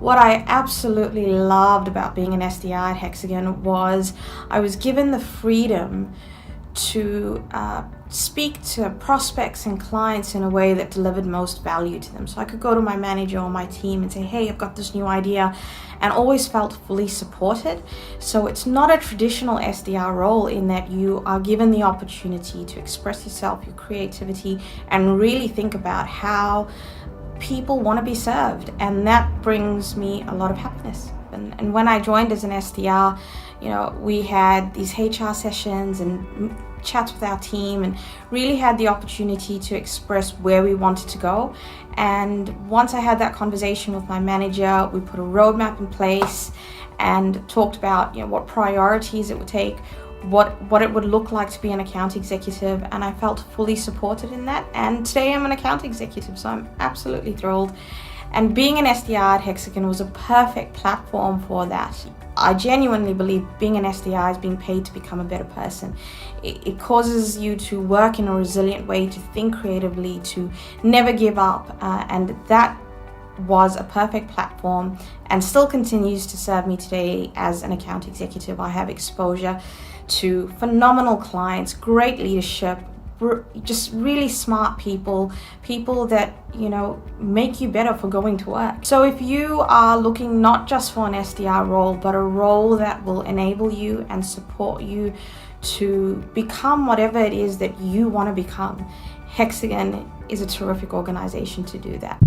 What I absolutely loved about being an SDR at Hexagon was I was given the freedom to speak to prospects and clients in a way that delivered most value to them. So I could go to my manager or my team and say, hey, I've got this new idea, and always felt fully supported. So it's not a traditional SDR role in that you are given the opportunity to express yourself, your creativity, and really think about how people want to be served. And that brings me a lot of happiness. And when I joined as an SDR, we had these HR sessions and chats with our team and really had the opportunity to express where we wanted to go. And once I had that conversation with my manager, we put a roadmap in place and talked about what priorities it would take, what it would look like to be an account executive, and I felt fully supported in that. And today I'm an account executive, so I'm absolutely thrilled. And being an SDR at Hexagon was a perfect platform for that. I genuinely believe being an SDR is being paid to become a better person. It causes you to work in a resilient way, to think creatively, to never give up, and that was a perfect platform and still continues to serve me today as an account executive. I have exposure to phenomenal clients, great leadership, just really smart people that make you better for going to work. So if you are looking not just for an SDR role, but a role that will enable you and support you to become whatever it is that you want to become, Hexagon is a terrific organization to do that.